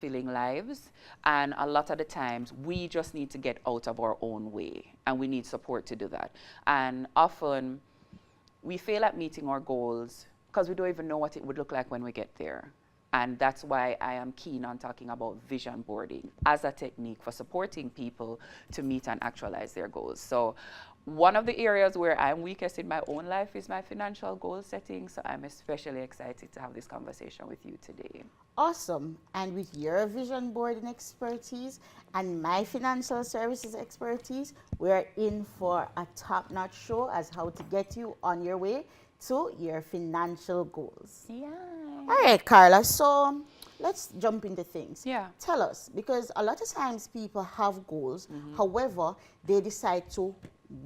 fulfilling lives, and a lot of the times we just need to get out of our own way, and we need support to do that. And often we fail at meeting our goals because we don't even know what it would look like when we get there. And that's why I am keen on talking about vision boarding as a technique for supporting people to meet and actualize their goals. So one of the areas where I'm weakest in my own life is my financial goal setting. So I'm especially excited to have this conversation with you today. Awesome. And with your vision boarding expertise and my financial services expertise, we're in for a top-notch show as how to get you on your way to your financial goals. Yeah. All right, Carla. So let's jump into things. Yeah. Tell us, because a lot of times people have goals, however, they decide to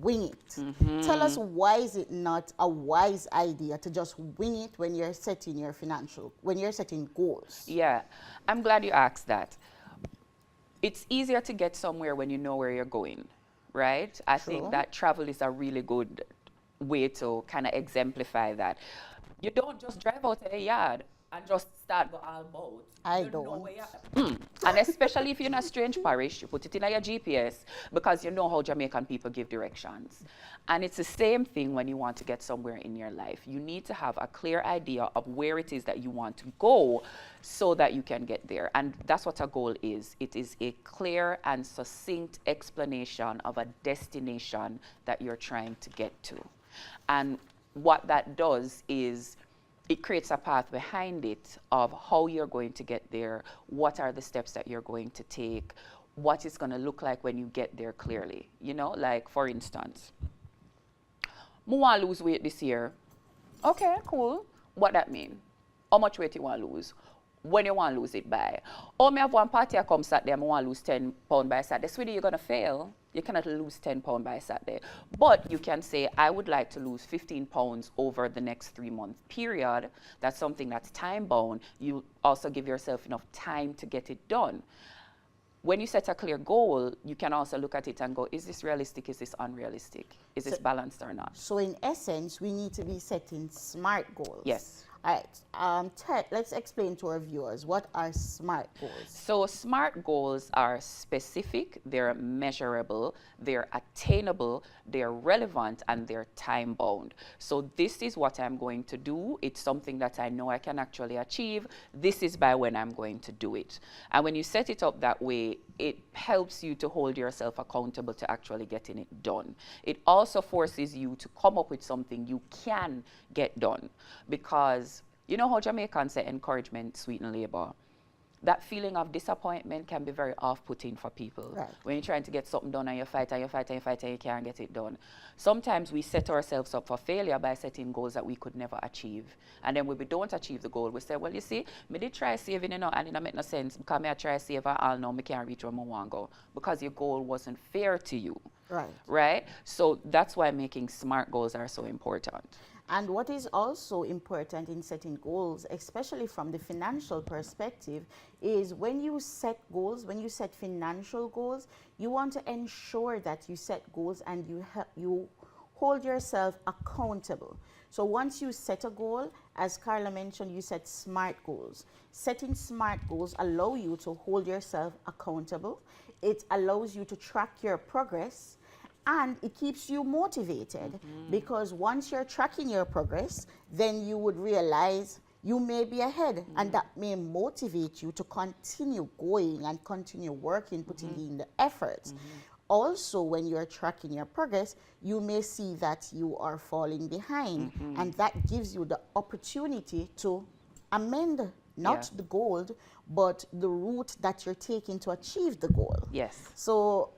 wing it. Tell us, why is it not a wise idea to just wing it when you're setting your when you're setting goals? Yeah, I'm glad you asked that. It's easier to get somewhere when you know where you're going, right? I think that travel is a really good way to kind of exemplify that. You don't just drive out of the yard and just start go all about. I You know don't. where and especially if you're in a strange parish, you put it in your GPS because you know how Jamaican people give directions. And it's the same thing when you want to get somewhere in your life. You need to have a clear idea of where it is that you want to go so that you can get there. And that's what a goal is. It is a clear and succinct explanation of a destination that you're trying to get to. And what that does is it creates a path behind it of how you're going to get there, what are the steps that you're going to take, what it's going to look like when you get there clearly. You know, like for instance, I want to lose weight this year. Okay, cool. What that mean? How much weight you want to lose? When you want to lose it by? Oh, me have one party I come Saturday, I want to lose 10 pounds by Saturday. Sweetie, you're going to fail. You cannot lose 10 pounds by Saturday. But you can say, I would like to lose 15 pounds over the next 3-month period. That's something that's time bound. You also give yourself enough time to get it done. When you set a clear goal, you can also look at it and go, is this realistic? Is this unrealistic? Is this balanced or not? So in essence, we need to be setting SMART goals. Yes. All right. Ted, let's explain to our viewers, what are SMART goals? So SMART goals are specific, they're measurable, they're attainable, they're relevant, and they're time bound. So this is what I'm going to do. It's something that I know I can actually achieve. This is by when I'm going to do it. And when you set it up that way, it helps you to hold yourself accountable to actually getting it done. It also forces you to come up with something you can get done, because you know how Jamaicans say encouragement sweeten labor. That feeling of disappointment can be very off-putting for people. Right. When you're trying to get something done and you fight and you fight and you fight and you can't get it done. Sometimes we set ourselves up for failure by setting goals that we could never achieve. And then when we don't achieve the goal, we say, well, you see, me did try saving, and it don't make no sense because me I try save and all now me can't reach where I want to go because your goal wasn't fair to you. Right. Right? So that's why making SMART goals are so important. And what is also important in setting goals, especially from the financial perspective, is when you set goals, when you set financial goals, you want to ensure that you set goals and you hold yourself accountable. So once you set a goal, as Carla mentioned, you set SMART goals. Setting SMART goals allow you to hold yourself accountable. It allows you to track your progress, and it keeps you motivated, because once you're tracking your progress, then you would realize you may be ahead, and that may motivate you to continue going and continue working, putting in the effort. Also, when you're tracking your progress, you may see that you are falling behind, and that gives you the opportunity to amend not the goal, but the route that you're taking to achieve the goal. Yes. So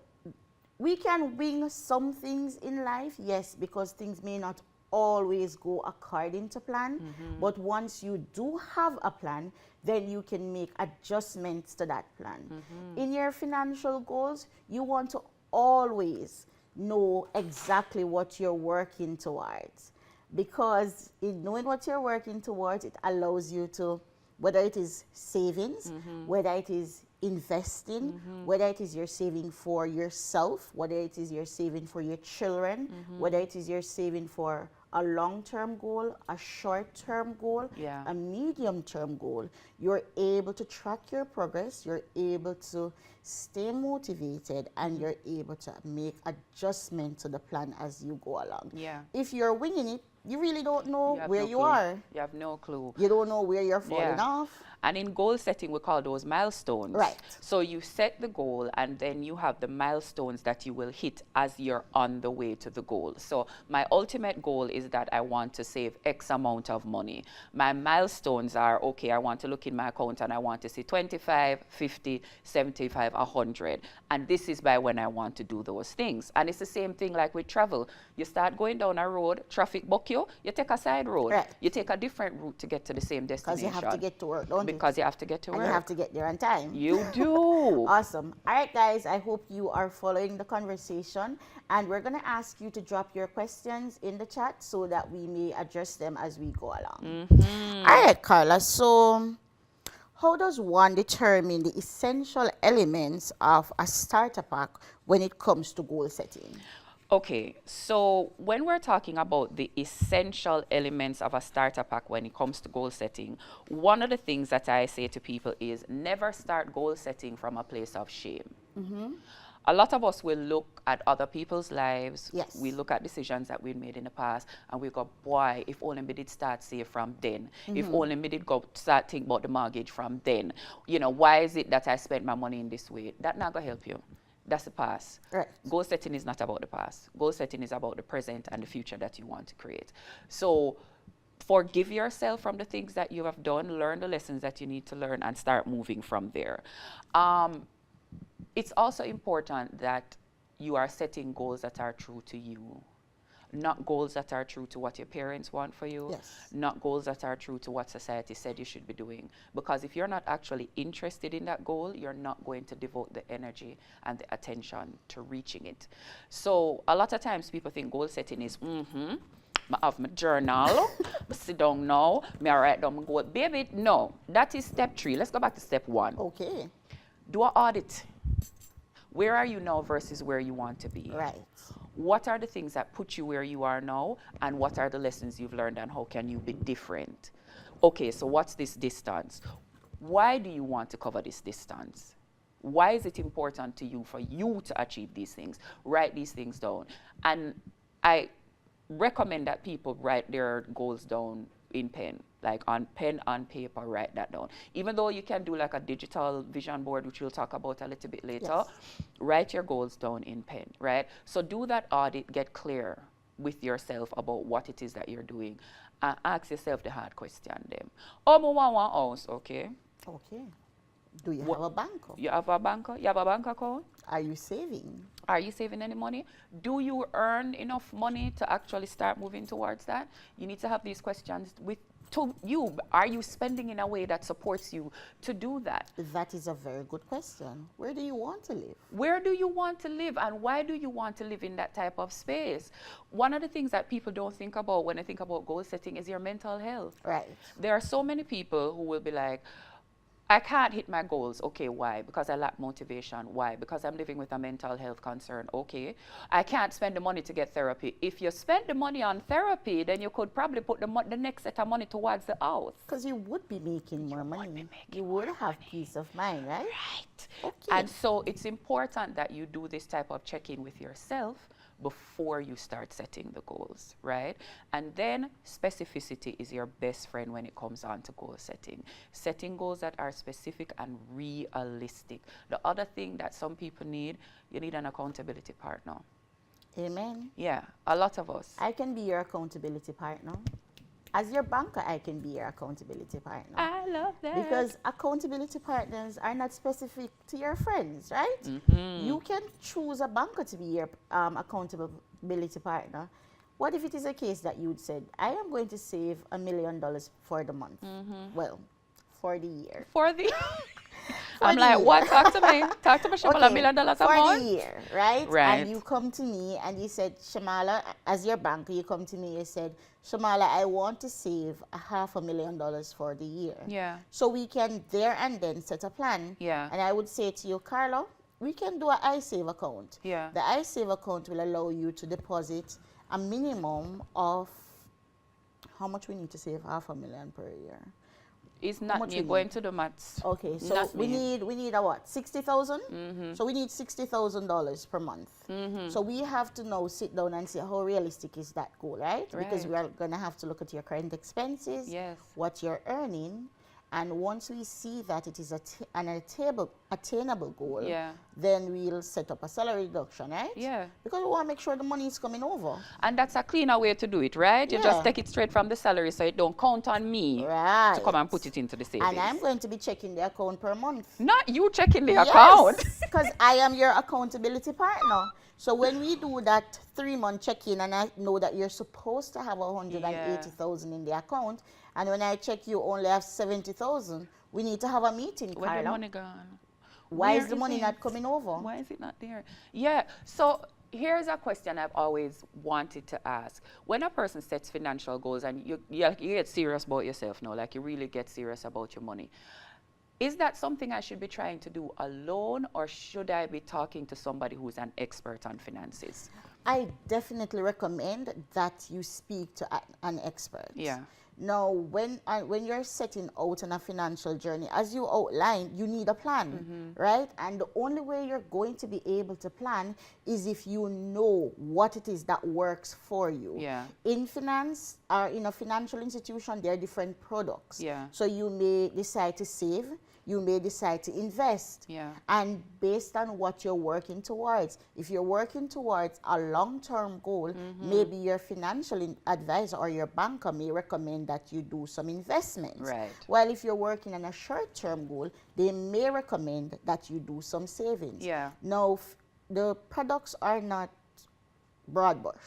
we can wing some things in life, yes, because things may not always go according to plan. But once you do have a plan, then you can make adjustments to that plan. In your financial goals, you want to always know exactly what you're working towards, because in knowing what you're working towards, it allows you to, whether it is savings, whether it is investing, whether it is you're saving for yourself, whether it is you're saving for your children, whether it is you're saving for a long-term goal, a short-term goal, Yeah. a medium-term goal, you're able to track your progress, you're able to stay motivated, and you're able to make adjustment to the plan as you go along. Yeah. If you're winging it, you really don't know You have where no you clue. are. You have no clue. You don't know where you're falling Yeah. off. And in goal setting, we call those milestones. Right. So you set the goal, and then you have the milestones that you will hit as you're on the way to the goal. So my ultimate goal is that I want to save X amount of money. My milestones are, okay, I want to look in my account and I want to see 25, 50, 75, 100. And this is by when I want to do those things. And it's the same thing like with travel. You start going down a road, traffic buck you take a side road. Right. You take a different route to get to the same destination. Because you have to get to work, don't you? Because you have to get to And work. you have to get there on time. You do. Awesome. All right, guys, I hope you are following the conversation. And we're going to ask you to drop your questions in the chat so that we may address them as we go along. All right, Carla. So, how does one determine the essential elements of a starter pack when it comes to goal setting? Okay, so when we're talking about the essential elements of a starter pack when it comes to goal setting, one of the things that I say to people is never start goal setting from a place of shame. A lot of us will look at other people's lives. Yes. We look at decisions that we made in the past, and we go, boy, if only me did start save from then. If only me did go start think about the mortgage from then. You know, why is it that I spent my money in this way? That not gonna help you. That's the past. Right. Goal setting is not about the past. Goal setting is about the present and the future that you want to create. So forgive yourself from the things that you have done, learn the lessons that you need to learn, and start moving from there. It's also important that you are setting goals that are true to you. Not goals that are true to what your parents want for you. Yes. Not goals that are true to what society said you should be doing. Because if you're not actually interested in that goal, you're not going to devote the energy and the attention to reaching it. So a lot of times people think goal setting is, I have my journal, I sit down now, I write down my goal. Baby, no, that is step 3. Let's go back to step 1. Okay. Do an audit. Where are you now versus where you want to be? Right. What are the things that put you where you are now, and what are the lessons you've learned, and how can you be different? Okay, so what's this distance? Why do you want to cover this distance? Why is it important to you for you to achieve these things? Write these things down. And I recommend that people write their goals down in pen, like on pen, on paper, write that down. Even though you can do like a digital vision board, which we'll talk about a little bit later, Yes. write your goals down in pen, right? So do that audit, get clear with yourself about what it is that you're doing, and ask yourself the hard question then. Oh, I want one house, okay? Okay. Do you have a bank? You have a bank? You have a bank account? Are you saving? Are you saving any money? Do you earn enough money to actually start moving towards that? You need to have these questions to you. Are you spending in a way that supports you to do that? That is a very good question. Where do you want to live? Where do you want to live, and why do you want to live in that type of space? One of the things that people don't think about when they think about goal setting is your mental health. Right. There are so many people who will be like, I can't hit my goals. Okay, why? Because I lack motivation. Why? Because I'm living with a mental health concern. Okay. I can't spend the money to get therapy. If you spend the money on therapy, then you could probably put the next set of money towards the house. Because you would be making more money. You would have peace of mind, right? Right. Okay. And so it's important that you do this type of check-in with yourself before you start setting the goals, right? And then specificity is your best friend when it comes on to goal setting. Setting goals that are specific and realistic. The other thing that some people need, you need an accountability partner. Amen. Yeah, a lot of us. I can be your accountability partner. As your banker, I can be your accountability partner. I love that. Because accountability partners are not specific to your friends, right? You can choose a banker to be your accountability partner. What if it is a case that you said, I am going to save $1 million for the month? Well, for the year. For the... For I'm the like, year. what? Talk to me. Talk to me, Shamala. $1 million a for month? the year, right? Right. And you come to me and you said, Shamala, as your banker, you come to me, you said, Shamala, I want to save $500,000 for the year. Yeah. So we can there and then set a plan. Yeah. And I would say to you, Carlo, we can do an iSave account. Yeah. The iSave account will allow you to deposit a minimum of How much we need to save? $500,000 per year. It's How not much me we going need? to the maths. Okay, so Not we me. need a what? 60,000. So we need $60,000 per month. So we have to now sit down and say how realistic is that goal, right? Because Right. we are gonna have to look at your current expenses, Yes. what you're earning, and once we see that it is an attainable goal, Yeah. then we'll set up a salary deduction, right? Yeah. Because we want to make sure the money is coming over. And that's a cleaner way to do it, right? You just Yeah. take it straight from the salary so it don't count on me Right. to come and put it into the savings. And I'm going to be checking the account per month. Not you checking the account. Yes, because I am your accountability partner. So when we do that 3-month check-in and I know that you're supposed to have 180,000 in the account, and when I check you only have 70,000, we need to have a meeting, Where Carla. the money gone? Why Where is the money it? not coming over? Why is it not there? Yeah. So here's a question I've always wanted to ask. When a person sets financial goals and you get serious about yourself now, like you really get serious about your money, is that something I should be trying to do alone, or should I be talking to somebody who's an expert on finances? I definitely recommend that you speak to an expert. Yeah. Now, when you're setting out on a financial journey, as you outlined, you need a plan, right? And the only way you're going to be able to plan is if you know what it is that works for you. Yeah. In finance, or in a financial institution, there are different products. Yeah. So you may decide to save, you may decide to invest. Yeah. And based on what you're working towards, if you're working towards a long-term goal, maybe your financial advisor or your banker may recommend that you do some investments. Right. While if you're working on a short-term goal, they may recommend that you do some savings. Yeah. Now, the products are not broad brush.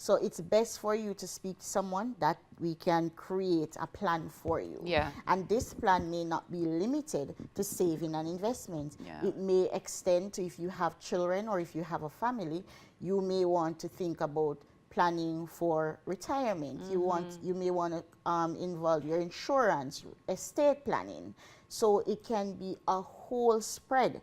So it's best for you to speak to someone that we can create a plan for you. Yeah. And this plan may not be limited to saving and investment. Yeah. It may extend to if you have children or if you have a family, you may want to think about planning for retirement. You may want to involve your insurance, estate planning. So it can be a whole spread.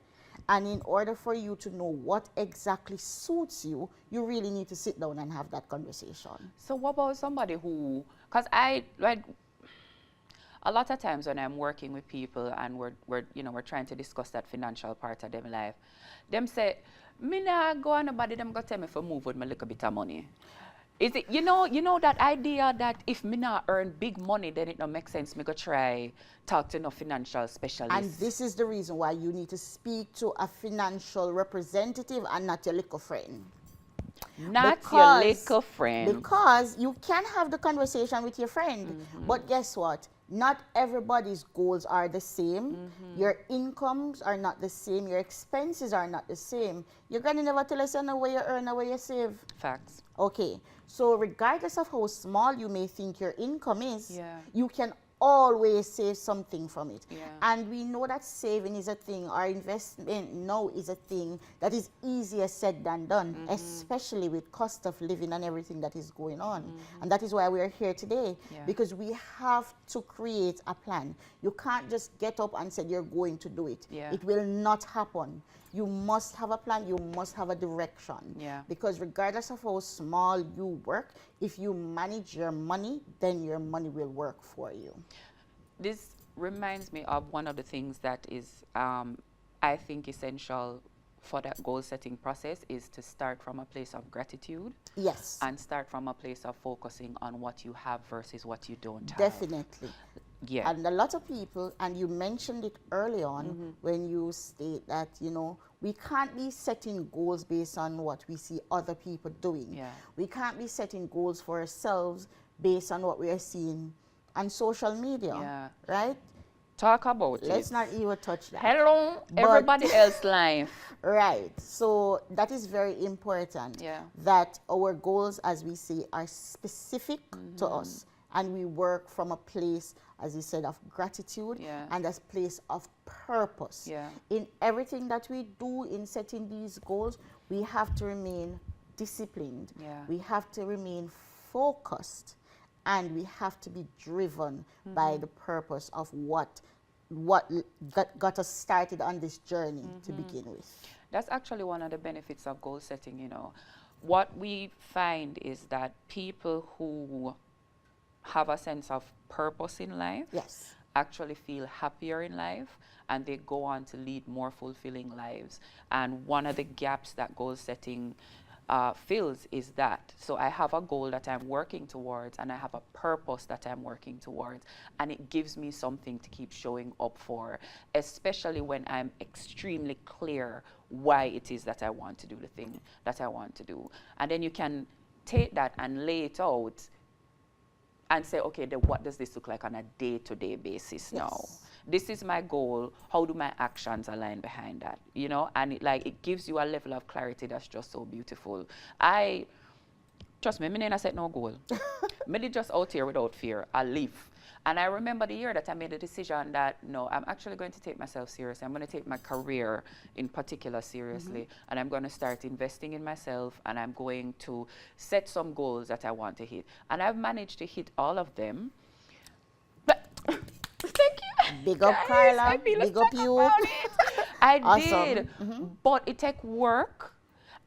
And in order for you to know what exactly suits you, you really need to sit down and have that conversation. So what about somebody who, because a lot of times when I'm working with people and we're trying to discuss that financial part of their life, them say, me nah go on nobody, them go tell me for move with my little bit of money. Is it, you know that idea that if me not earn big money, then it don't make sense me go try talk to no financial specialist. And this is the reason why you need to speak to a financial representative and not your little friend. Not your little friend. Because you can have the conversation with your friend, but guess what? Not everybody's goals are the same. Your incomes are not the same. Your expenses are not the same. You're going to never tell us where you earn or where you save. Facts. Okay, so regardless of how small you may think your income is, Yeah. you can always save something from it. Yeah. And we know that saving is a thing, or investment now is a thing that is easier said than done, especially with cost of living and everything that is going on. And that is why we are here today, Yeah. because we have to create a plan. You can't just get up and say you're going to do it. Yeah. It will not happen. You must have a plan, you must have a direction. Yeah. Because regardless of how small you work, if you manage your money, then your money will work for you. This reminds me of one of the things that is, I think, essential for that goal setting process is to start from a place of gratitude. Yes. And start from a place of focusing on what you have versus what you don't have. Definitely. Yeah. And a lot of people, and you mentioned it early on when you state that, we can't be setting goals based on what we see other people doing. Yeah. We can't be setting goals for ourselves based on what we are seeing on social media. Yeah. Right? Talk about it. Let's not even touch that. Hello, everybody else's life. Right. So that is very important. Yeah. That our goals, as we say, are specific to us. And we work from a place, as you said, of gratitude Yeah. and a place of purpose. Yeah. In everything that we do in setting these goals, we have to remain disciplined. Yeah. We have to remain focused. And we have to be driven by the purpose of what got us started on this journey to begin with. That's actually one of the benefits of goal setting, What we find is that people who have a sense of purpose in life, Yes. actually feel happier in life, and they go on to lead more fulfilling lives. And one of the gaps that goal setting fills is that. So I have a goal that I'm working towards, and I have a purpose that I'm working towards, and it gives me something to keep showing up for, especially when I'm extremely clear why it is that I want to do the thing that I want to do. And then you can take that and lay it out and say, okay, then what does this look like on a day-to-day basis now? This is my goal. How do my actions align behind that? You know, and it gives you a level of clarity that's just so beautiful. Trust me, I didn't set no goal. I did just out here without fear. I live. And I remember the year that I made the decision that, no, I'm actually going to take myself seriously. I'm going to take my career in particular seriously. And I'm going to start investing in myself. And I'm going to set some goals that I want to hit. And I've managed to hit all of them. But thank you. Big up, Guys, Carla. I feel Big up you. about it. I Awesome. did. But it took work.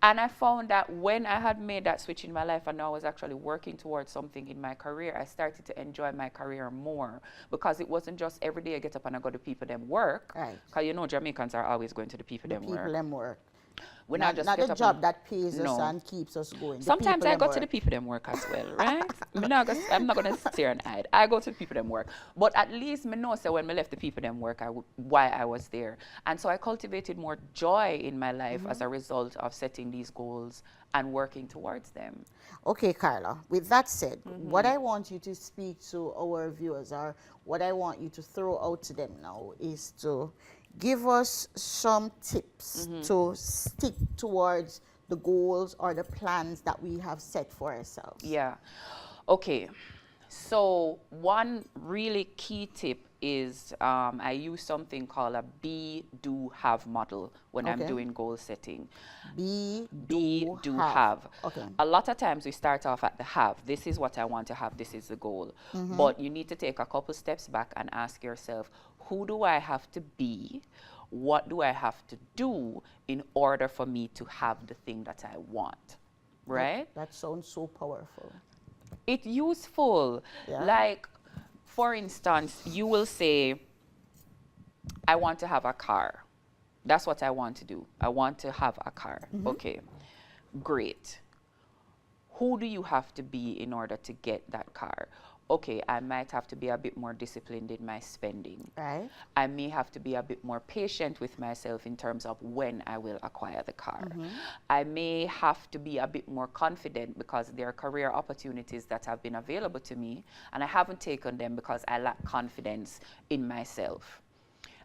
And I found that when I had made that switch in my life and now I was actually working towards something in my career, I started to enjoy my career more, because it wasn't just every day I get up and I go to people them work. Right. Because you know Jamaicans are always going to the people them work. People them work. We're Not just the get up job and- that pays us No. and keeps us going. The Sometimes people I them go to the work. people them work as well, right? I'm not gonna sit here and hide. I go to the people them work, but at least me know so when I left the people them work, why I was there, and so I cultivated more joy in my life as a result of setting these goals and working towards them. Okay, Carla, with that said, what I want you to speak to our viewers, or what I want you to throw out to them now, is to give us some tips to stick towards the goals or the plans that we have set for ourselves. Yeah. Okay. So one really key tip is I use something called a be, do, have model when I'm Okay. doing goal setting. Be, Do, have. Okay. A lot of times we start off at the have. This is what I want to have. This is the goal. But you need to take a couple steps back and ask yourself, who do I have to be? What do I have to do in order for me to have the thing that I want? Right? That sounds so powerful. It's useful. Yeah. Like, for instance, you will say, I want to have a car. That's what I want to do. I want to have a car. Okay, great. Who do you have to be in order to get that car? Okay, I might have to be a bit more disciplined in my spending. Right. I may have to be a bit more patient with myself in terms of when I will acquire the car. I may have to be a bit more confident because there are career opportunities that have been available to me and I haven't taken them because I lack confidence in myself.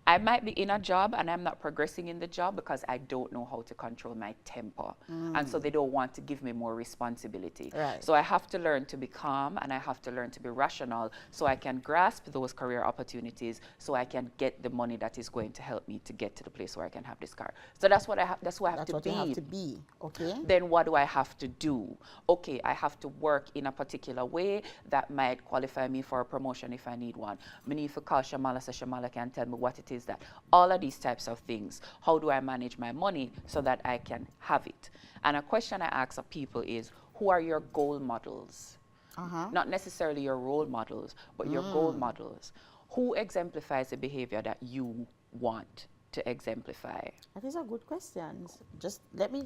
I might be in a job and I'm not progressing in the job because I don't know how to control my temper. And so they don't want to give me more responsibility. Right. So I have to learn to be calm and I have to learn to be rational so I can grasp those career opportunities so I can get the money that is going to help me to get to the place where I can have this car. So that's what I have. That's who I have That's to what be. you have to be. Okay. Then what do I have to do? Okay, I have to work in a particular way that might qualify me for a promotion if I need one. I need to call Shamala so Shamala can tell me what it is that. All of these types of things. How do I manage my money so that I can have it? And a question I ask of people is, who are your goal models? Not necessarily your role models, but your goal models. Who exemplifies the behavior that you want to exemplify? That is a good question. Let me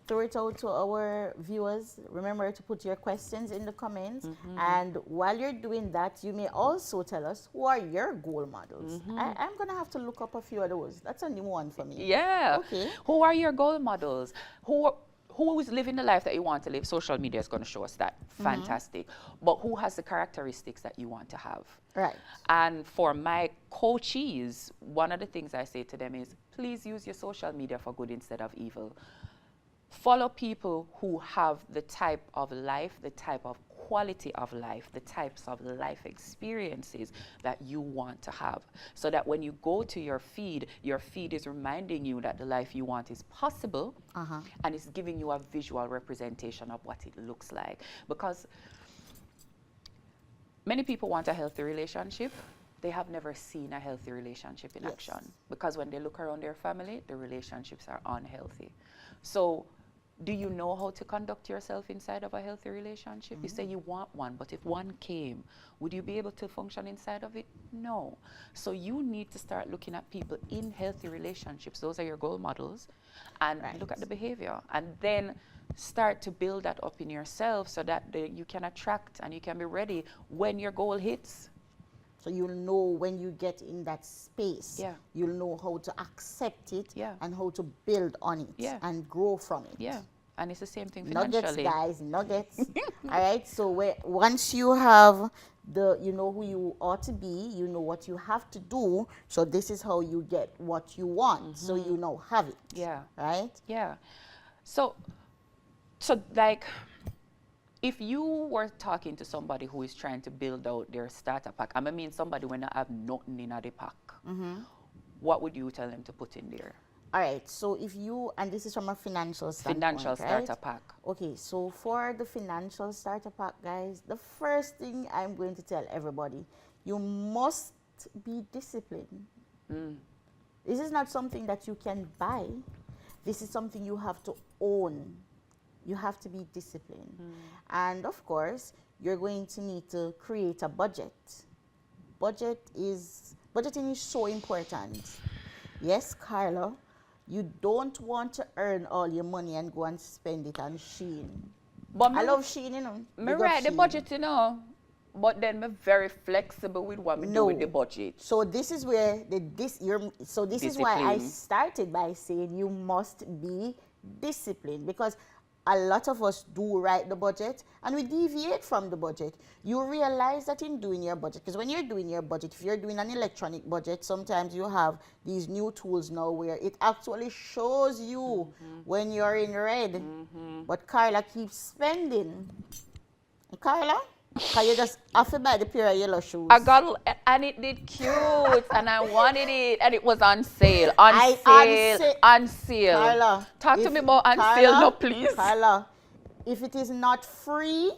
throw it out to our viewers. Remember to put your questions in the comments. And while you're doing that, you may also tell us who are your goal models. I'm going to have to look up a few of those. That's a new one for me. Yeah. Okay. Who are your goal models? Who is living the life that you want to live? Social media is going to show us that. Fantastic. But who has the characteristics that you want to have? Right. And for my coachees, one of the things I say to them is, please use your social media for good instead of evil. Follow people who have the type of life, the type of quality of life, the types of life experiences that you want to have. So that when you go to your feed is reminding you that the life you want is possible and it's giving you a visual representation of what it looks like. Because many people want a healthy relationship. They have never seen a healthy relationship in action. Because when they look around their family, the relationships are unhealthy. So do you know how to conduct yourself inside of a healthy relationship? You say you want one, but if one came, would you be able to function inside of it? No. So you need to start looking at people in healthy relationships. Those are your goal models. And look at the behavior. And then start to build that up in yourself so that you can attract and you can be ready when your goal hits. So you'll know when you get in that space, you'll know how to accept it and how to build on it and grow from it. Yeah, and it's the same thing financially. Nuggets, guys, nuggets. All right, so once you have you know who you ought to be, you know what you have to do, so this is how you get what you want, so you now have it. Yeah. Right? Yeah. So like, if you were talking to somebody who is trying to build out their starter pack, I mean somebody when I have nothing in the pack, what would you tell them to put in there? All right, so if you, and this is from a financial standpoint, Financial starter pack. Okay, so for the financial starter pack, guys, the first thing I'm going to tell everybody, you must be disciplined. This is not something that you can buy. This is something you have to own. You have to be disciplined. And of course, you're going to need to create a budget. Budgeting is so important. Yes, Carla, you don't want to earn all your money and go and spend it on Shein. But I love Shein, you know. Me write the budget, you know. But then I'm very flexible with what we do with the budget. So this is where this is why I started by saying you must be disciplined, because a lot of us do write the budget and we deviate from the budget. You realize that in doing your budget, because when you're doing your budget, if you're doing an electronic budget, sometimes you have these new tools now where it actually shows you when you're in red. But Carla keeps spending. Carla? Can you just offer buy the pair of yellow shoes? I got, and it did cute, and I wanted it, and it was on sale. On sale. Carla, talk to me about on sale, no, please. Carla, if it is not free,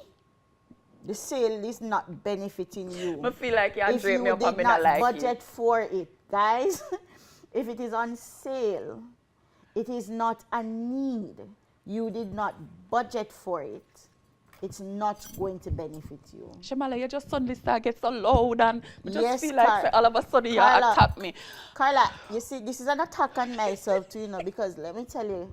the sale is not benefiting you. I feel like you're dreaming up and I not like budget for it, guys. If it is on sale, it is not a need. You did not budget for it. It's not going to benefit you. Shamala, you just suddenly start get so loud and just feel like all of a sudden you attack me. Carla, you see, this is an attack on myself too, you know, because let me tell you,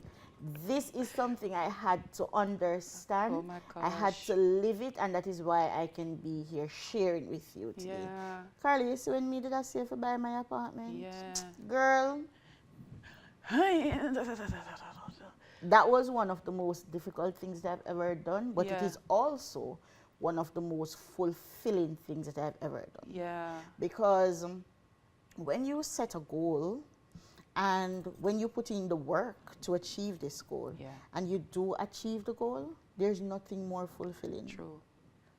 this is something I had to understand. Oh my gosh. I had to live it, and that is why I can be here sharing with you today. Yeah. Carla, you see when me did I say for buy my apartment? Yeah. Girl. That was one of the most difficult things that I've ever done, but it is also one of the most fulfilling things that I've ever done. Yeah. Because when you set a goal and when you put in the work to achieve this goal, and you do achieve the goal, there's nothing more fulfilling. True.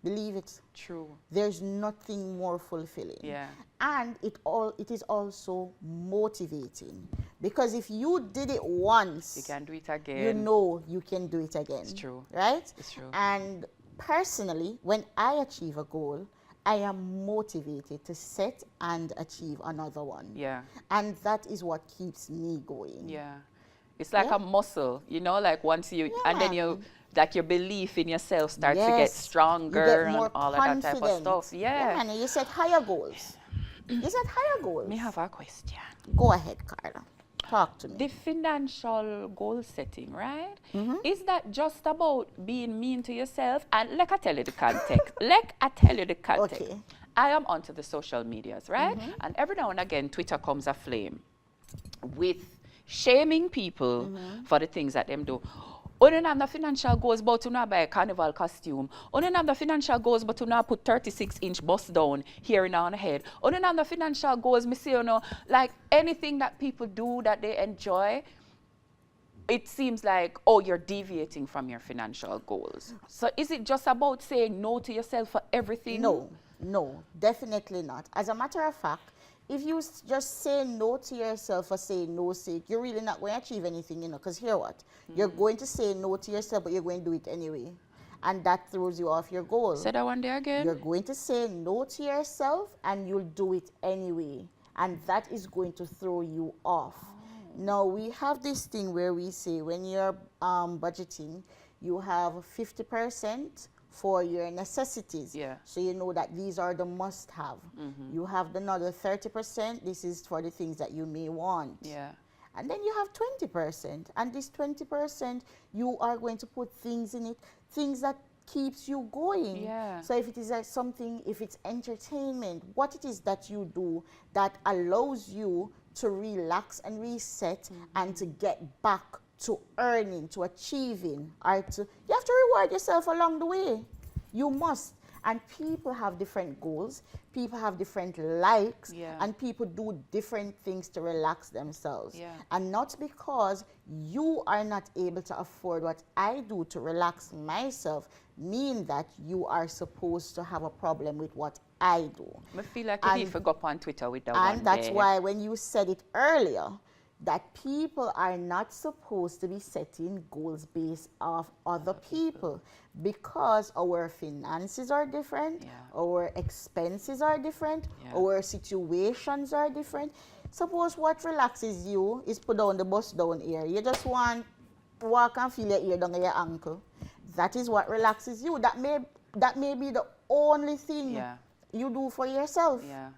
Believe it. True. There's nothing more fulfilling. Yeah. And it is also motivating, because if you did it once, you can do it again. You know you can do it again. It's true. Right? It's true. And personally, when I achieve a goal, I am motivated to set and achieve another one. Yeah. And that is what keeps me going. Yeah. It's like a muscle, you know, like once you, and then you, like your belief in yourself starts to get stronger and all of that type of stuff. Yeah. And you set higher goals. You set higher goals. Me have a question. Go ahead, Carla. Talk to me. The financial goal setting, right? Is that just about being mean to yourself? And let I tell you the context. Okay. I am onto the social medias, right? And every now and again, Twitter comes aflame with shaming people for the things that them do. Only have the financial goals, but to not buy a carnival costume. Only have the financial goals, but to not put 36-inch bust down here in our head. Only have the financial goals, me see, you know, like anything that people do that they enjoy, it seems like, oh, you're deviating from your financial goals. So is it just about saying no to yourself for everything? No, definitely not. As a matter of fact, if you just say no to yourself for saying no sake, you're really not going to achieve anything, you know, because hear what? You're going to say no to yourself, but you're going to do it anyway. And that throws you off your goal. Say that one day again. You're going to say no to yourself, and you'll do it anyway. And that is going to throw you off. No, we have this thing where we say when you're budgeting, you have 50% for your necessities. Yeah. So you know that these are the must-have. You have another 30%. This is for the things that you may want. Yeah. And then you have 20%. And this 20%, you are going to put things in it, things that keeps you going. Yeah. So if it is like something, if it's entertainment, what it is that you do that allows you to relax and reset and to get back to earning, to achieving, or to, you have to reward yourself along the way. You must. And people have different goals, people have different likes, Yeah. and people do different things to relax themselves. Yeah. And not because you are not able to afford what I do to relax myself, mean that you are supposed to have a problem with what I do. I feel like you need to go up on Twitter with that one. And that's day. why when you said it earlier, that people are not supposed to be setting goals based off other people, because our finances are different, Yeah. our expenses are different, Yeah. our situations are different. Suppose what relaxes you is put down the bus down here. You just want walk and feel your ear down your ankle. That is what relaxes you. That may be the only thing Yeah. you do for yourself. Yeah.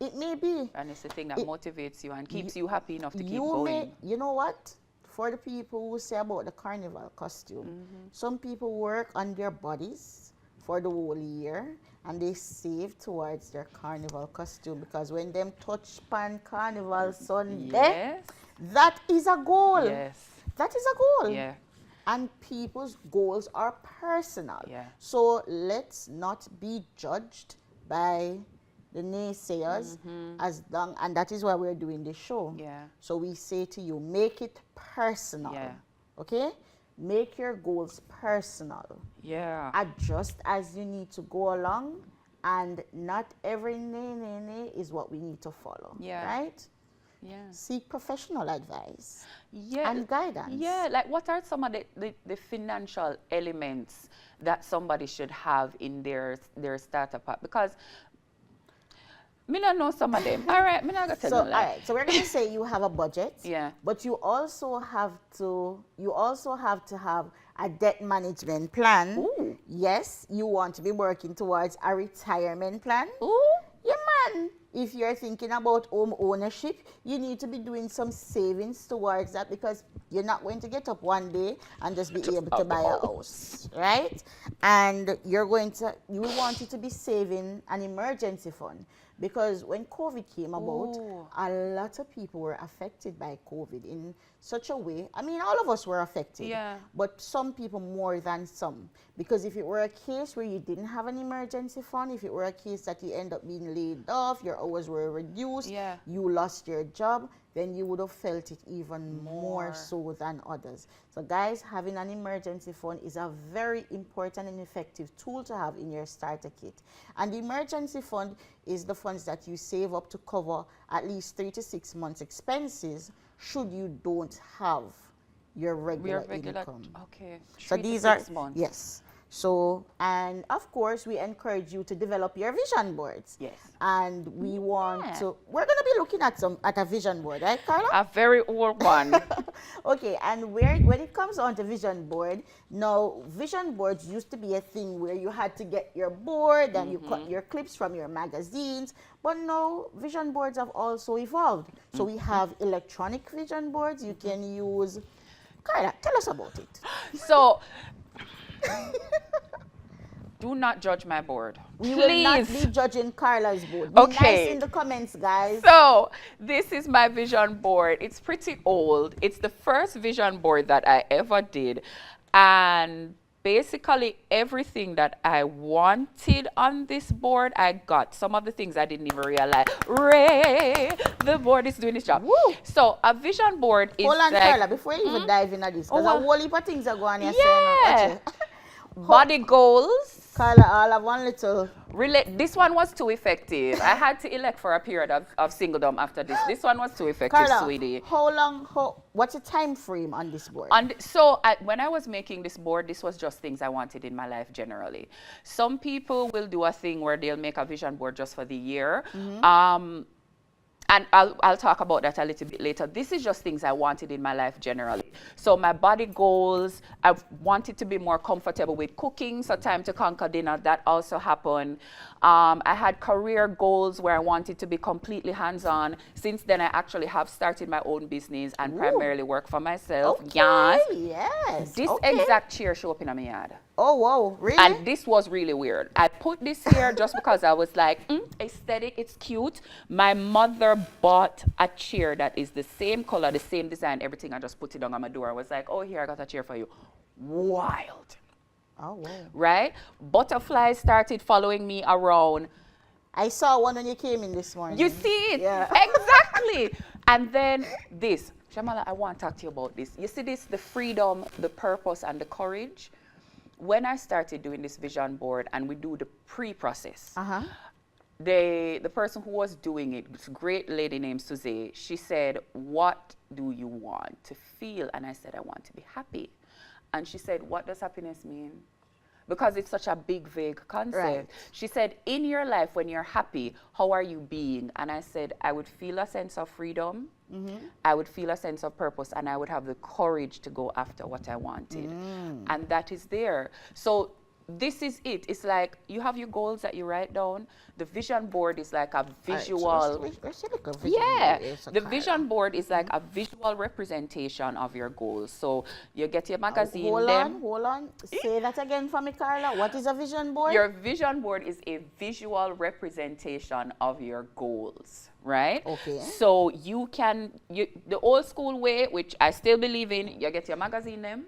It may be. And it's the thing that It- motivates you and keeps you happy enough to keep You going. you know what? For the people who say about the carnival costume, some people work on their bodies for the whole year and they save towards their carnival costume, because when them touch pan carnival Sunday, Yes. that is a goal. Yes. That is a goal. Yeah. And people's goals are personal. Yeah. So let's not be judged by the naysayers, as long, and that is why we're doing this show. Yeah. So we say to you, make it personal. Yeah. Okay? Make your goals personal. Yeah. Adjust as you need to go along, and not every nay is what we need to follow. Yeah. Right? Yeah. Seek professional advice Yeah. and guidance. Yeah, like what are some of the financial elements that somebody should have in their startup app? Because me not know some of them. All right, me not gonna tell So, you all like. right. So we're gonna say you have a budget. Yeah. But you also have to have a debt management plan. Ooh. Yes, you want to be working towards a retirement plan. Ooh. Yeah, man. If you're thinking about home ownership, you need to be doing some savings towards that, because you're not going to get up one day and just be able to buy a house, right? And you want it to be saving an emergency fund, because when COVID came about, Ooh. a lot of people were affected by COVID in such a way. I mean, all of us were affected, Yeah. but some people more than some. Because if it were a case where you didn't have an emergency fund, if it were a case that you end up being laid off, your hours were reduced, Yeah. you lost your job, then you would have felt it even more More. so than others. So guys, having an emergency fund is a very important and effective tool to have in your starter kit. And the emergency fund is the funds that you save up to cover at least 3 to 6 months expenses should you don't have your regular income. Okay. So 3 to these are 6 months. yes. So, and of course, we encourage you to develop your vision boards. Yes. And we want Yeah. to, we're going to be looking at a vision board, right, Carla? A very old one. Okay, and when it comes on to vision board, now vision boards used to be a thing where you had to get your board and you cut your clips from your magazines, but now vision boards have also evolved. So we have electronic vision boards you can use. Carla, tell us about it. So, do not judge my board. We will not Please. be judging Carla's board. Be Okay. nice in the comments, guys. So, this is my vision board. It's pretty old. It's the first vision board that I ever did. And basically everything that I wanted on this board, I got. Some of the things I didn't even realize. Ray, the board is doing its job. Woo. So, a vision board is Hold on, like Carla, before you even dive into this, because Oh, a whole heap of things are going on here. Yeah. Body goals. Carla, I'll have one little. This one was too effective. I had to elect for a period of singledom after this. This one was too effective, Carla, sweetie. what's the time frame on this board? When I was making this board, this was just things I wanted in my life generally. Some people will do a thing where they'll make a vision board just for the year. And I'll talk about that a little bit later. This is just things I wanted in my life generally. So my body goals, I wanted to be more comfortable with cooking, so time to conquer dinner, that also happened. I had career goals where I wanted to be completely hands-on. Since then, I actually have started my own business and primarily work for myself. Okay, yes. This okay. exact chair show up in my yard. Oh, wow, really? And this was really weird. I put this here just because I was like, aesthetic, it's cute. My mother bought a chair that is the same color, the same design, everything. I just put it on my door. I was like, oh, here, I got a chair for you. Wild. Oh, wow. Right? Butterflies started following me around. I saw one when you came in this morning. You see it? Yeah. Exactly. And then this. Shamala, I want to talk to you about this. You see this, the freedom, the purpose, and the courage? When I started doing this vision board and we do the pre-process, the person who was doing it, this great lady named Suze, she said, what do you want to feel? And I said, I want to be happy. And she said, what does happiness mean? Because it's such a big, vague concept. Right. She said, in your life, when you're happy, how are you being? And I said, I would feel a sense of freedom. I would feel a sense of purpose, and I would have the courage to go after what I wanted. And that is there. So this is it. It's like you have your goals that you write down. The vision board is like a visual. The vision board is like a visual representation of your goals. So you get your magazine. Hold on. Say that again for me, Carla. What is a vision board? Your vision board is a visual representation of your goals, right? Okay. So you can, the old school way, which I still believe in, you get your magazine name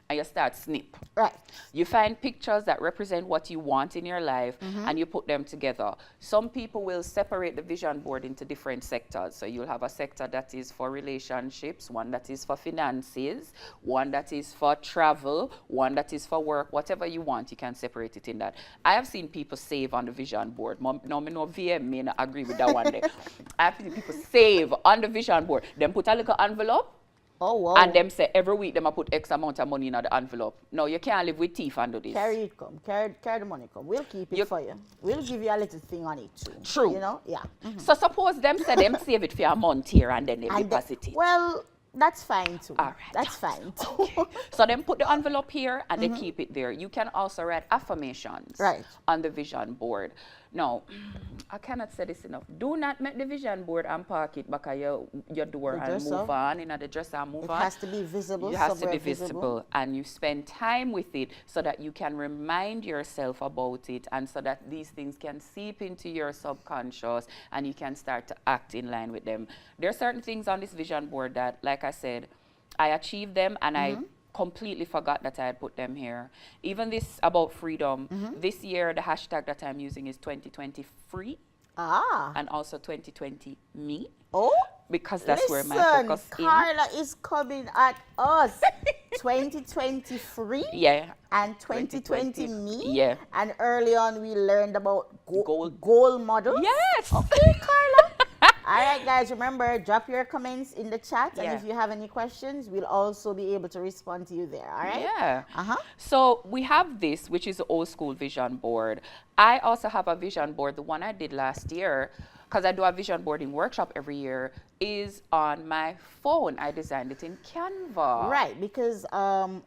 and you start snip. Right. You find pictures that represent what you want in your life and you put them together. Some people will separate the vision board into different sectors. So you'll have a sector that is for relationships, one that is for finances, one that is for travel, one that is for work. Whatever you want, you can separate it in that. I have seen people save on the vision board. No, me no VM may not agree with that one day. I have seen people save on the vision board. Then put a little envelope. Oh, wow. And them say every week them a put X amount of money in the envelope. No, you can't live with teeth and do this. Carry it come. Carry the money come. We'll keep it for you. We'll give you a little thing on it too. True. You know? Yeah. So suppose them say them save it for a month here and then they deposit it. Well, that's fine too. All right. That's fine too. Okay. So then put the envelope here and they keep it there. You can also write affirmations on the vision board. Now, I cannot say this enough. Do not make the vision board and park it back at your door and move on. In the dresser and move on. It has to be visible. It has to be visible. And you spend time with it so that you can remind yourself about it and so that these things can seep into your subconscious and you can start to act in line with them. There are certain things on this vision board that, like I said, I achieved them and I completely forgot that I had put them here. Even this about freedom, this year the hashtag that I'm using is 2020 free. And also 2020 me. Oh, because that's where my focus Carla is coming at us. 2020 free. Yeah. And 2020 me. Yeah. And early on we learned about goal models. Yes. Okay, Carla. All right, guys, remember, drop your comments in the chat. And if you have any questions, we'll also be able to respond to you there. All right? Yeah. So we have this, which is the old school vision board. I also have a vision board. The one I did last year, because I do a vision boarding workshop every year, is on my phone. I designed it in Canva. Right, because a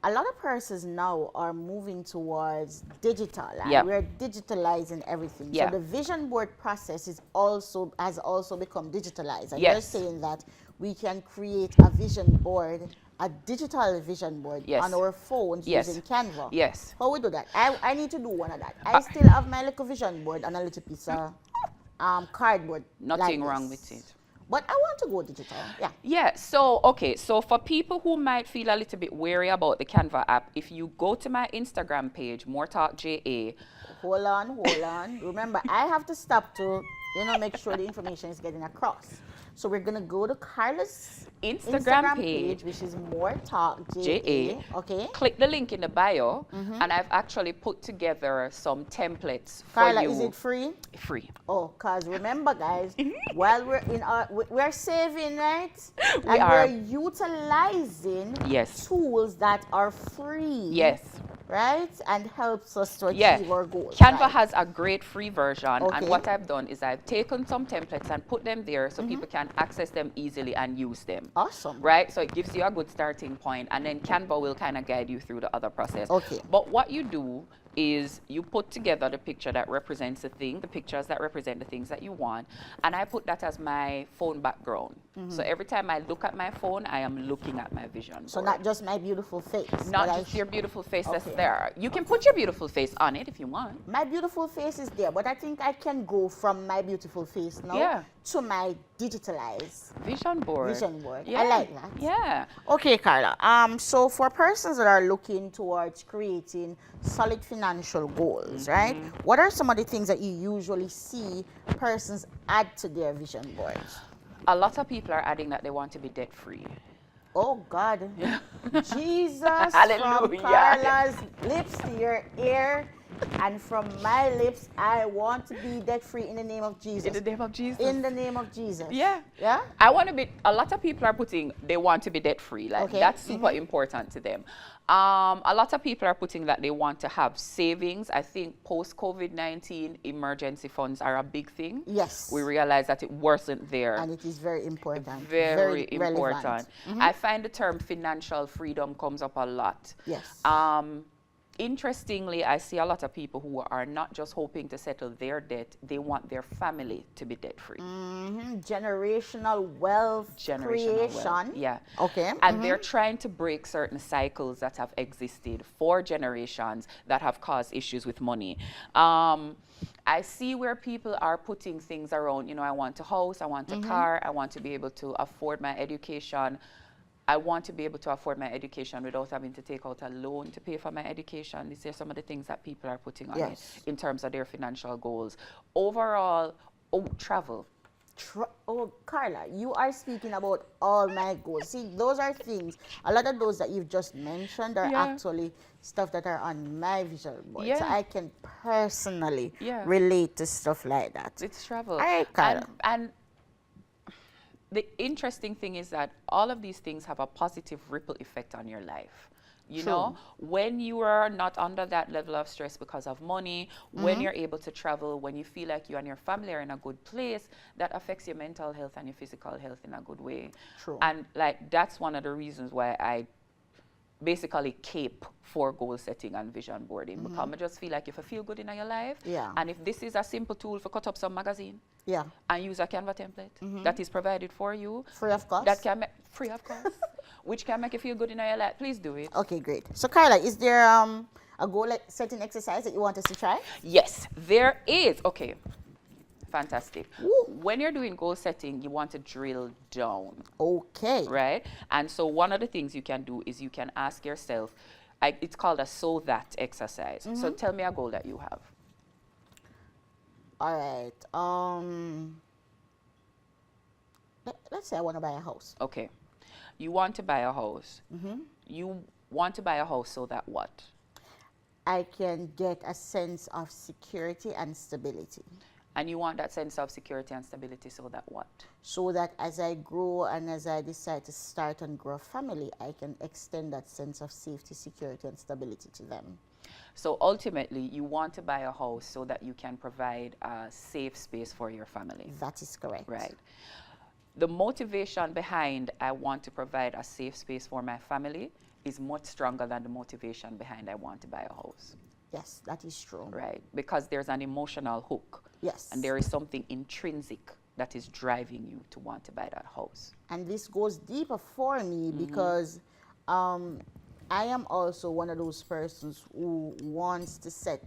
lot of persons now are moving towards digital. And we're digitalizing everything. So the vision board process has also become digitalized. And you're saying that we can create a vision board, a digital vision board on our phones using Canva. Yes. How we do that? I need to do one of that. I still have my little vision board and a little piece of cardboard. Nothing wrong with it. But I want to go digital. Yeah. So, okay. So for people who might feel a little bit wary about the Canva app, if you go to my Instagram page, More Talk JA. Hold on. Remember, I have to stop to, make sure the information is getting across. So we're going to go to Carla's Instagram page, which is More Talk JA. Okay. Click the link in the bio, and I've actually put together some templates for Carla, you. Is it free? Free. Oh, because remember, guys, while we're saving, right? We're utilizing tools that are free. Yes. right? And helps us to Yeah, achieve our goals. Canva right? has a great free version, and Okay. what I've done is I've taken some templates and put them there so people can access them easily and use them. Awesome. Right? So it gives you a good starting point, and then Canva will kind of guide you through the other process. Okay. But what you do is you put together the picture that represents the thing, the pictures that represent the things that you want, and I put that as my phone background. So every time I look at my phone, I am looking at my vision So board. not just my beautiful face. Not but just your beautiful face that's Okay. there. You can put your beautiful face on it if you want. My beautiful face is there, but I think I can go from my beautiful face now Yeah. to my digitalized Vision board. vision board. Yeah. I like that. Yeah. Okay, Carla. So for persons that are looking towards creating solid financial goals, right? What are some of the things that you usually see persons add to their vision boards? A lot of people are adding that they want to be debt free. Oh God, Jesus! From Hallelujah. Carla's lips to your ear, and from my lips, I want to be debt free in the name of Jesus. In the name of Jesus. In the name of Jesus. Yeah. Yeah. I want to be, a lot of people are putting they want to be debt free. Like Okay. that's super important to them. A lot of people are putting that they want to have savings. I think post COVID-19 emergency funds are a big thing. Yes. We realize that it wasn't there. And it is very important. Very relevant. important. I find the term financial freedom comes up a lot. Yes. Interestingly, I see a lot of people who are not just hoping to settle their debt, they want their family to be debt free. Generational wealth creation. Wealth. Yeah. Okay. And they're trying to break certain cycles that have existed for generations that have caused issues with money. I see where people are putting things around, you know, I want a house, I want a car, I want to be able to afford my education. I want to be able to afford my education without having to take out a loan to pay for my education. These are some of the things that people are putting on it in terms of their financial goals. Overall, travel. Oh, Carla, you are speaking about all my goals. See, those are things, a lot of those that you've just mentioned are actually stuff that are on my vision board. So I can personally relate to stuff like that. It's travel. All right, Carla. And the interesting thing is that all of these things have a positive ripple effect on your life. You know, when you are not under that level of stress because of money, when you're able to travel, when you feel like you and your family are in a good place, that affects your mental health and your physical health in a good way. True. And like that's one of the reasons why I basically cape for goal setting and vision boarding, because I just feel like if you feel good in your life, and if this is a simple tool for cut up some magazine, and use a Canva template that is provided for you, free of cost, that can make free of cost, which can make you feel good in your life, please do it. Okay, great. So Carla, is there a goal setting exercise that you want us to try? Yes, there is. Okay. Fantastic. Woo. When you're doing goal setting, you want to drill down. Okay. Right? And so one of the things you can do is you can ask yourself, it's called a so that exercise. So tell me a goal that you have. All right. Let's say I want to buy a house. Okay. You want to buy a house. You want to buy a house so that what? I can get a sense of security and stability. And you want that sense of security and stability so that what? So that as I grow and as I decide to start and grow a family, I can extend that sense of safety, security, and stability to them. So ultimately, you want to buy a house so that you can provide a safe space for your family. That is correct. Right. The motivation behind I want to provide a safe space for my family is much stronger than the motivation behind I want to buy a house. Yes, that is true. Right. Because there's an emotional hook. Yes. And there is something intrinsic that is driving you to want to buy that house. And this goes deeper for me because I am also one of those persons who wants to set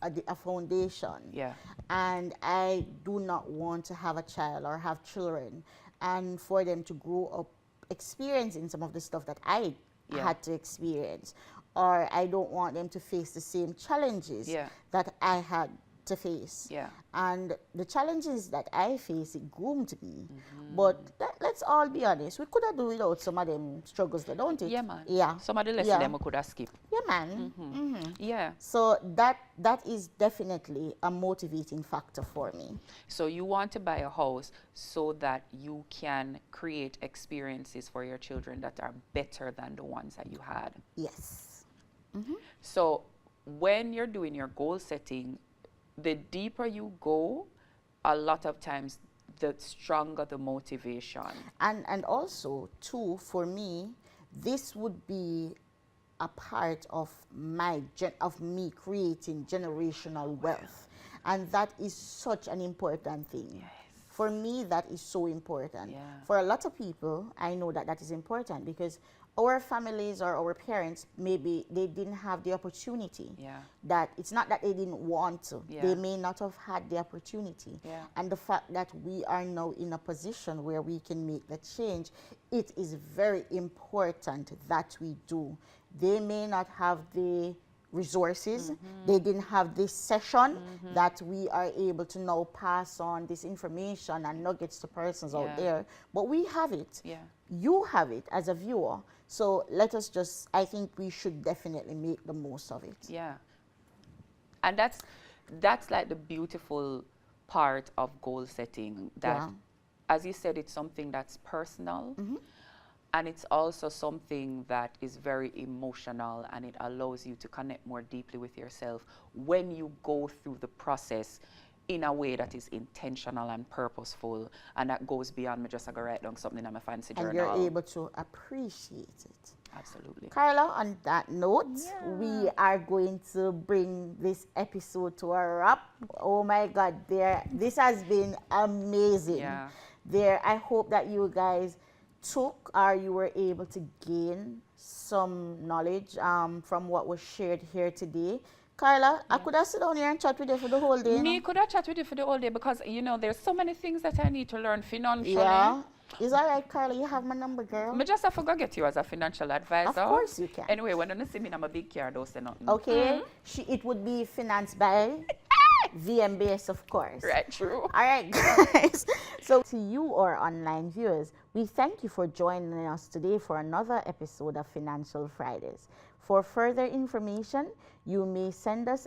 a foundation. Yeah. And I do not want to have a child or have children and for them to grow up experiencing some of the stuff that I had to experience. Or I don't want them to face the same challenges that I had to face. Yeah. And the challenges that I face, it groomed me. But let's all be honest, we could have done without some of them struggles, don't it? Yeah, man. Yeah. Some of the lessons them we could have skipped. Yeah, man. Yeah. So that is definitely a motivating factor for me. So you want to buy a house so that you can create experiences for your children that are better than the ones that you had. Yes. So when you're doing your goal setting, the deeper you go, a lot of times the stronger the motivation. And also, too, for me, this would be a part of of me creating generational wealth, and that is such an important thing. Yes. For me, that is so important. Yeah. For a lot of people, I know that that is important because our families or our parents, maybe they didn't have the opportunity. Yeah. That it's not that they didn't want to. Yeah. They may not have had the opportunity. Yeah. And the fact that we are now in a position where we can make the change, it is very important that we do. They may not have the resources. They didn't have this session that we are able to now pass on this information and nuggets to persons out there. But we have it. Yeah. You have it as a viewer. So let us just, I think we should definitely make the most of it. Yeah. And that's like the beautiful part of goal setting, that as you said, it's something that's personal. And it's also something that is very emotional, and it allows you to connect more deeply with yourself when you go through the process in a way that is intentional and purposeful, and that goes beyond me just to go write down something on my fancy journal. And you're able to appreciate it. Absolutely. Carla, on that note, we are going to bring this episode to a wrap. Oh my God, this has been amazing. Yeah. I hope that you guys took or you were able to gain some knowledge from what was shared here today. Carla, I could have sit down here and chat with you for the whole day. Me could have chat with you for the whole day because, you know, there's so many things that I need to learn financially. Yeah. Is all right, Carla? You have my number, girl. Me just have to go get you as a financial advisor. Of course you can. Anyway, when you see me, I'm a big car, don't say nothing. Okay. It would be financed by VMBS, of course. Right, true. All right, guys. So to you, our online viewers, we thank you for joining us today for another episode of Financial Fridays. For further information, you may send us